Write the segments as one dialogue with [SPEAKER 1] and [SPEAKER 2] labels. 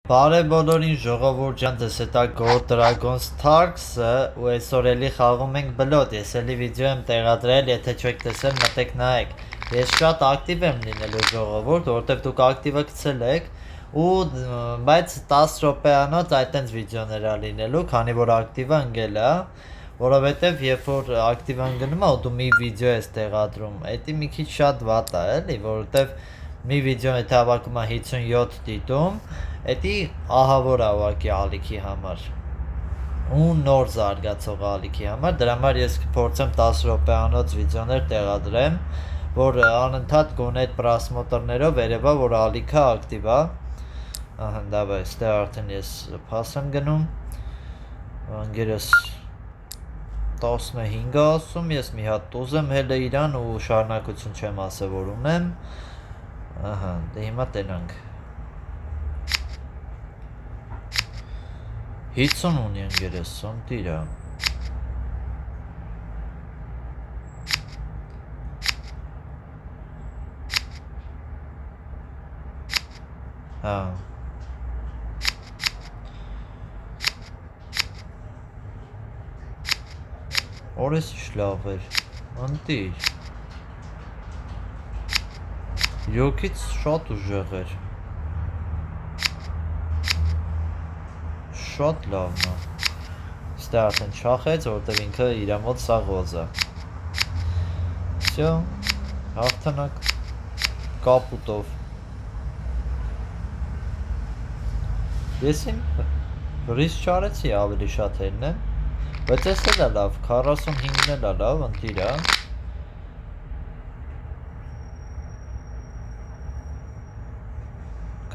[SPEAKER 1] Բարև բոլորին ժողովուրդ ջան, դες է God Dragon Starks-ը ու այսօր էլի խաղում ենք բլոդ, ես էլի վիդեո եմ տեղադրել, եթե չեք տեսել մտեք նայեք։ Ես շատ ակտիվ եմ լինելու ժողովուրդ, որովհետև դուք ակտիվը գցել եք ու բայց 10 րոպեանոց այդտենց վիդեոներ ա լինելու, քանի որ ակտիվը ընկել է, որովհետև երբ որ ակտիվը ընկնում է ու դու մի վիդեո ես տեղադրում, դա մի քիչ շատ վատ է, էլի, որովհետև մի վիդեո եթե հավաքում է 57 դիտում, դա ահավոր է ուղղակի ալիքի համար ու նոր զարգացող ալիքի համար, դրա համար ես կփորձեմ 10 րոպեանոց վիդեոներ տեղադրեմ, որ անընդհատ գոնե այդ պրասմոտորներով երևա, որ ալիքը ակտիվ է։ Ահա, դավայ, ստե արդեն ես փաս եմ գնում, ընկերս 15 ասում, ես մի հատ տուզ եմ հելը իրան ու շարունակություն չեմ ասել, որ ունեմ։ Ահա, դե հիմա տենանք 50 ունի ընկերս, սոնտիրա։ Հա։ Օրես ինչ լավ էր, ընտիր։ Յոքից շատ ուժեղ էր։ Շատ լավն է։ Ստե արդեն չախեց, որտև ինքը իրա մոտ սա ղոզ է։ Всё, հաղթանակ կապուտով։ Ես իմ ռիսկ չարեցի ավելի շատ հելնեմ, բայց ես էլ է լավ, 45-ն էլ է լավ, ընտիր է։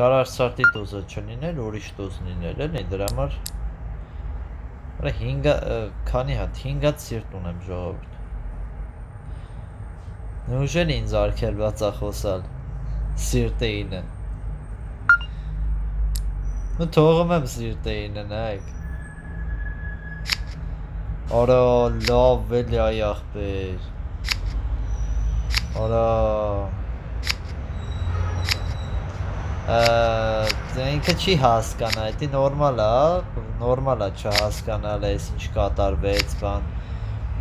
[SPEAKER 1] Կարար սարտի տուզը չլիներ, ուրիշ տուզ լիներ, էլի, դրա համար քանի հատ, 5 հատ սիրտ ունեմ ժողովուրդ։ Նույժել ինձ արգելված է խոսալ, սիրտը 9։ Ու թողում եմ սիրտը 9, նայեք։ Արա, լավ էլի այ ախպեր։ Արա ինքը չի հասկանա, դա նորմալ է չհասկանալ ես ինչ կատարվեց, բան,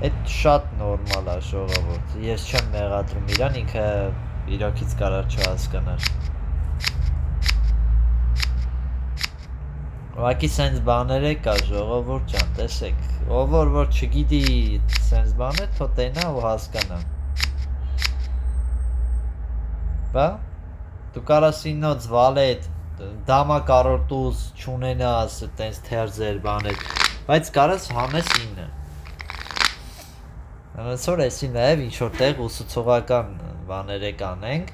[SPEAKER 1] այդ շատ նորմալ է ժողովուրդ, ես չեմ մեղադրում իրան, ինքը իրոքից կարար չհասկանար։ Ուղղակի սենց բաներ կա ժողովուրդ ջան, տեսեք, ով որ չգիտի սենց բաներ, թո տենա ու հասկանա։ Բա դու կարաս ինոց վալետ, դամա կարորտուզ չունենաս, տենց թերձեր բաներ, բայց կարաս հանես 9։ Անասոր էսի նաև ինչ-որ տեղ ուսուցողական բաներ կանենք,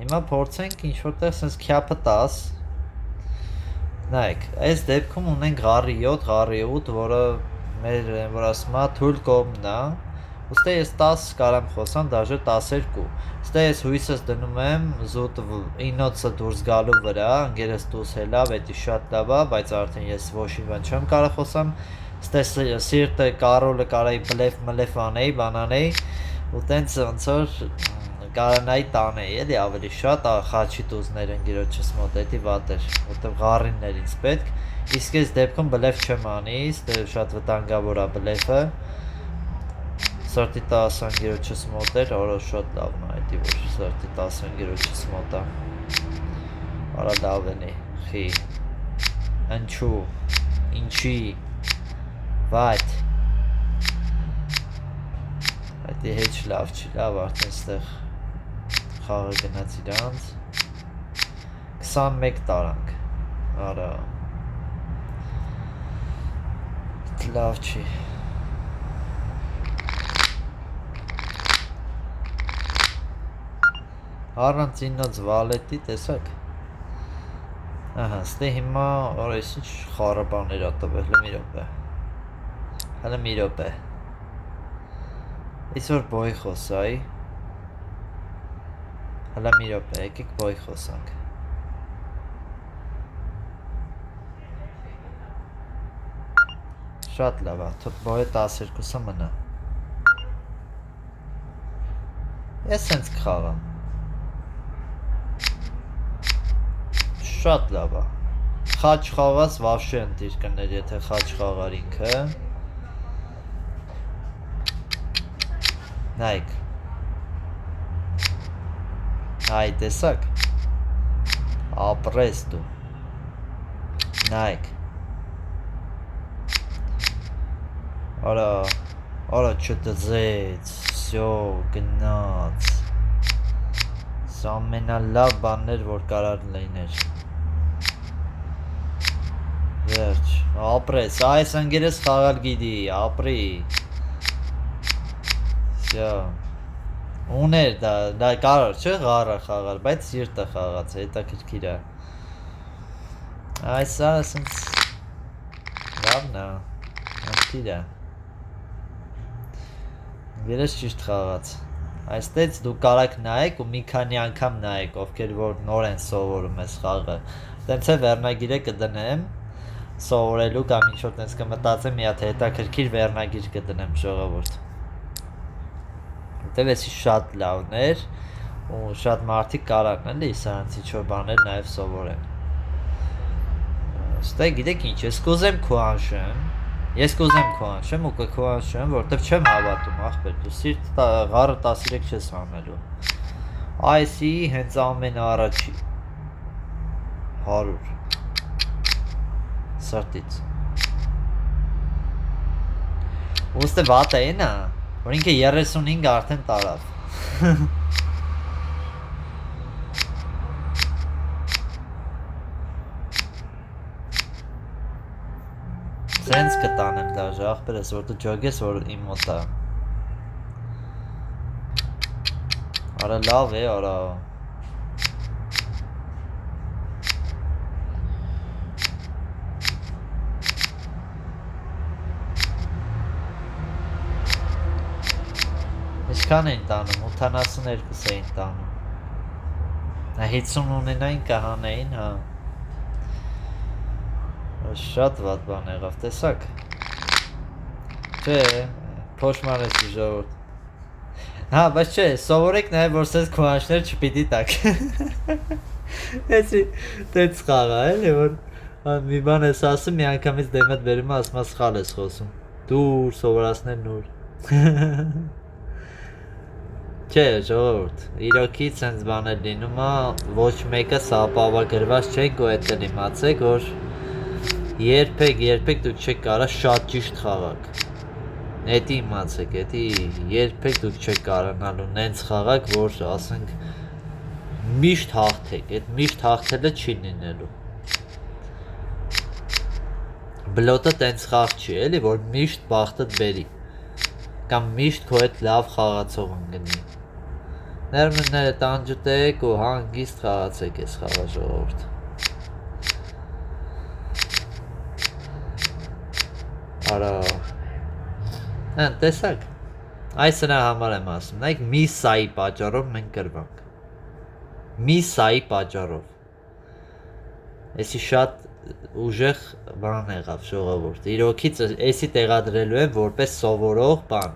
[SPEAKER 1] հիմա փորձենք ինչ-որ տեղ սենց քյապը 10, նայեք, այս դեպքում ունենք ғարի 7, ғարի 8, որը մեր որ ասում է թույլ կողմն է, ուստե ես 10 կարամ խոսամ, դաժե 12, ուստե ես հույսս դնում եմ զուտ 9-ը դուրս գալու վրա, ընկերս տուս հելավ, էդի շատ լավ է, բայց արդեն ես ոչ մի բան չեմ կարող խոսամ, ուստե սիրտը կարոլը կարայի բլեվ մլեվ անեի, բանանեի, ու տենց ոնց որ կարանայի տանեի, էլի ավելի շատ խաչի տուզներ ընկերոջս մոտ, էդի վատ էր, որտև ғարիններ ինձ պետք, իսկ ես դեպքում բլեվ չեմ անի, շատ վտանգավոր է բլեվը, սրտի 10 ընկերոջս մոտ էր, որը շատ լավն է, էդի որ սրտի 10 ընկերոջս մոտ է, արա լավենի, խի, ընչու, ինչի, վայթ, էդի հեչ լավ չի, լավ արդեն ստեղ խաղը գնաց իրանց, 21 տարանք, արա, լավ չի, առանց ինոց վալետի, տեսակ, ահա, ստե հիմա, որ ես ինչ խարաբաներ ատվել, հլը մի ռոպե, ես որ բոյ խոսայի, հլը մի ռոպե, եկեք բոյ խոսանք, շատ լավ է, թոտ բոյը 12-ը մնա, ես սենց կխաղամ, շատ լավ է, Խաչ խաղաց վավշե ընտիր կներ, եթե խաչ խաղար ինքը։ Նայք։ Այ տեսակ։ Ապրես դու։ Նայք։ Արա չդզեց, всё, գնաց։ Սա ամենալավ բանն էր, որ կարար լիներ։ Վերջ, ապրես, այս ընկերս խաղալ գիտի, ապրի։ Всё։ Ուներ դա կարար չէ գարը խաղալ, բայց սիրտը խաղաց, հետաքրքիր է։ Այս ասենց լավն է, ընտիր է։ Երես ճիշտ խաղաց։ Այստեղ դու կարաք նայեք ու մի քանի անգամ նայեք, ովքեր որ նոր են սովորում այս խաղը։ Տենց է վերնագիրը կդնեմ, սովորելու կամ ինչ-որ տենց կմտածեմ մի հատ հետաքրքիր վերնագիր կդնեմ ժողովուրդ։ Որտեվ էսի շատ լավն էր ու շատ մարդիկ կարան էլի սրանց ինչ-որ բաներ նաև սովորեն։ Ստե գիտեք ինչ, ես կուզեմ քո անշեմ ու կքո անշեմ, որտեվ չեմ հավատում, ախպեր, դու սիրտ գարը 13 չես անելու։ Այսի հենց ամեն առաջի 100 սրտից։ Ոստե վատ է նա, որ ինքը 35 արդեն տարավ։ Սենց կտանեմ դաժը, ախպերս, որ դու ջոգես, որ իմ մոտ է։ Արա լավ է, արա։ Ինչքան էին տանում, 82 էին տանում։ 50 ունենային կհանեին, հա։ Շատ վատ բան եղավ, տեսակ։ Չէ, փոշմանեցի ժողովուրդ։ Հա, բայց չէ, սովորեք նաև որ սենց քոհանջներ չպիտի տակ։ Էսի տենց խաղ է, էլի որ մի բան ես ասում, մի անգամից դեմդ բերում ասում սխալ ես խոսում։ Դուր սովորացնել նոր։ Չէ, ժողովուրդ, իրոքի սենց բաներ լինում է, ոչ մեկը սապավագրված չեք ու էդ էլ իմացեք, որ երբեք դուք չեք կարա շատ ճիշտ խաղաք։ Էդի իմացեք, էդի երբեք դուք չեք կարանալու նենց խաղաք, որ ասենք միշտ հաղթեք, այդ միշտ հաղթելը չի լինելու։ Բլոտը տենց խաղ չի, էլի, որ միշտ բախտդ բերի, կամ միշտ քո հետ լավ խաղացող ընկնի։ Ներմները տանջուտեք ու հանգիստ խաղացեք այս խաղը ժողովուրդ։ Արա, տեսակ, այս նրա համար եմ ասում, նայք մի սայի պատճառով մենք կրվանք, մի սայի պատճառով, էսի շատ ուժեղ բան եղավ ժողովուրդ, իրոքից էսի տեղադրելու եմ որպես սովորող բան,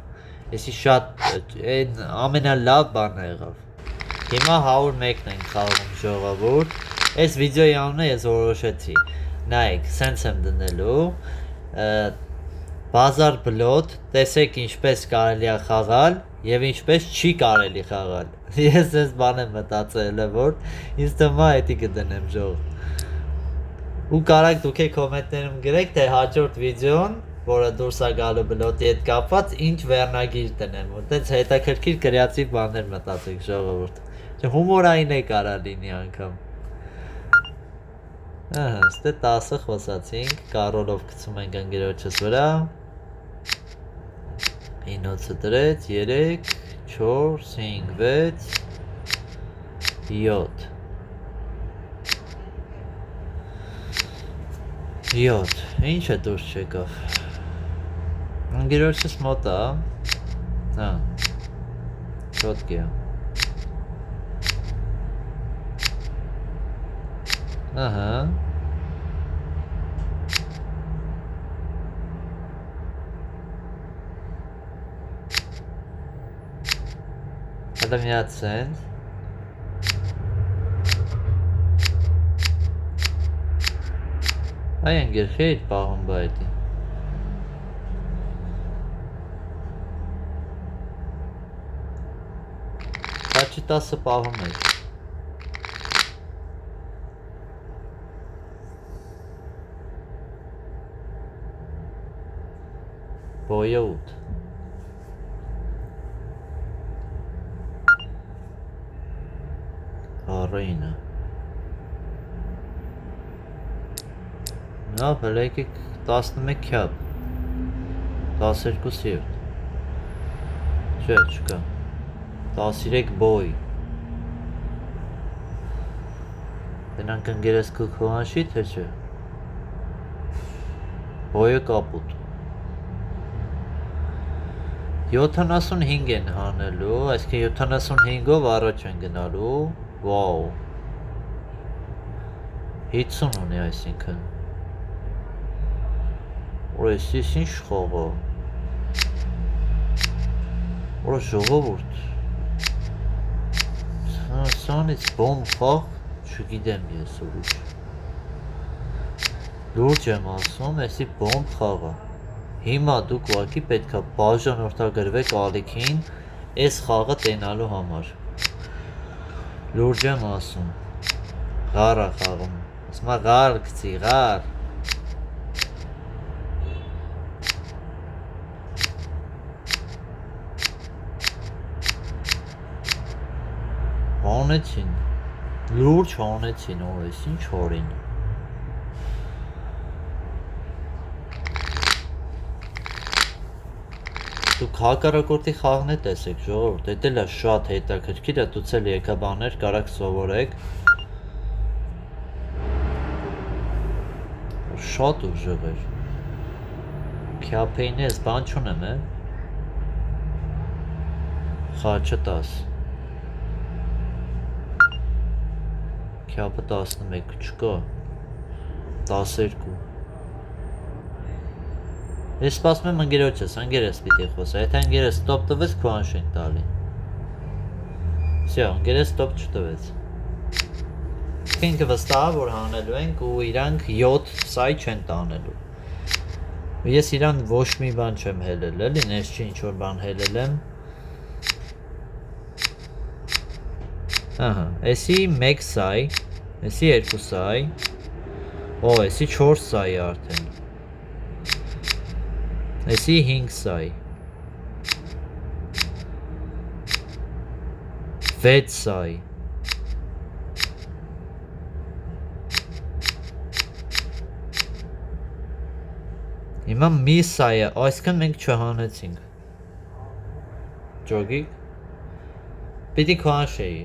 [SPEAKER 1] էսի շատ ամենալավ բան եղավ, հիմա 101-ն ենք խաղում ժողովուրդ, այս վիդեոյի անունը ես որոշեցի, նայք, սենց եմ դնելու, Բազար բլոտ, տեսեք ինչպես կարելի է խաղալ և ինչպես չի կարելի խաղալ։ Ես ես բան եմ մտածել է, որ ինձ թվում է էդի կդնեմ ժող։ Ու կարաք դուք է կոմենտներում գրեք, թե հաջորդ վիդեոն, որը դուրս է գալու բլոտի հետ կապված, ինչ վերնագիր տնեմ, որտենց հետաքրքիր կրեատիվ բաներ մտածեք ժողովուրդ։ Հումորային է կարա լինի անգամ։ Ահա, ստե 10-ը խոսացինք, կարոլով գցում ենք ընկերոջս վրա 9-ը դրեց, 3, 4, 5, 6, 7 7, ինչ է դուրս չեկավ ընկերոջս մոտ է, հա, չոտք է Ահա Հələ մի հատ սենց Ay engel xeyr bağım baydı. Kaçı tası bağım baydı. Boya ut. Arayına. Ne yapar? Եկեք 11 քյաբ 12 սիրտ չէ չկա 13 բոյ դրանք ընկերես կքոհանշի թե չէ բոյը կապուտ 75 են հանելու այսինքն 75-ով առաջ են գնալու վաու 50 ունի այսինքն Orası ինչ խաղա Օր ժողովուրդ Սանից բոմ խաղ չգիտեմ ես ուրիշ Լուրջ եմ ասում, էսի բոմ խաղա Հիմա դուք ուղղակի պետքա բաժանորդագրվեք ալիքին այս խաղը տենալու համար Լուրջ եմ ասում Ղար է խաղում Ասում է ղար գցի, ղար Հանեցին, լուրջ հանեցին, այս ինչ հորին Դուք հակառակորդի խաղն է տեսեք ժողովուրդ, էդ էլ է շատ հետաքրքիր է, դուք էլ եկա բաներ կարաք սովորեք Շատ ուժեղ էր Քյապեյնի ես բան չունեմ է Խաչը 10 Քյապը 11 չկա 12 Ես սպասում եմ ընկերոջս, ընկերս պիտի խոսա Եթե ընկերս ստոպ տվեց, քո անշ ենք տալի Всё, ընկերս ստոպ չտվեց Ինքը վստահ որ հանելու ենք ու իրանք 7 սայ չեն տանելու Ես իրան ոչ մի բան չեմ հելել, էլի, ես չի ինչ-որ բան հելել եմ Ահա, էսի 1 սայ Էսի 2 սայ Օ, էսի 4 սայ է արդեն Էսի 5 սայ 6 սայ Հիմա մի սայ է, այսքան մենք չհանեցինք Ճոգիկ Պիտի քոհանշեի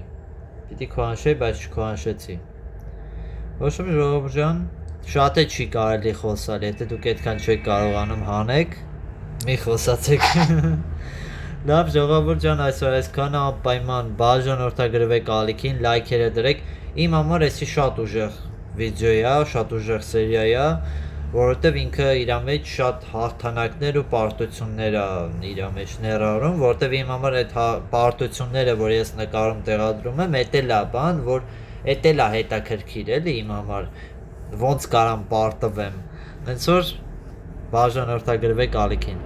[SPEAKER 1] Պիտի քոհանշեի, բայց չքոհանշեցի Ոչմ ժողովուրդ ջան, շատ է չի կարելի խոսալ, եթե դուք այդքան չեք կարողանում հանեք, մի խոսացեք Լավ ժողովուրդ ջան, այսօր այսքան անպայման բաժանորդագրվեք ալիքին, լայքերը դրեք Իմ համար էսի շատ ուժեղ վիդեո է, շատ ուժեղ սերիա է Որովհետև ինքը իր մեջ շատ հաղթանակներ ու պարտություններ է իր մեջ ներառում Որովհետև իմ համար այդ պարտությունները, որ ես նկարում տեղադրում եմ, էդ էլ է բան, որ Էդ էլ է հետաքրքիր էլի իմ համար Ոնց կարամ պարտվեմ Հենց որ բաժանորդագրվեք ալիքին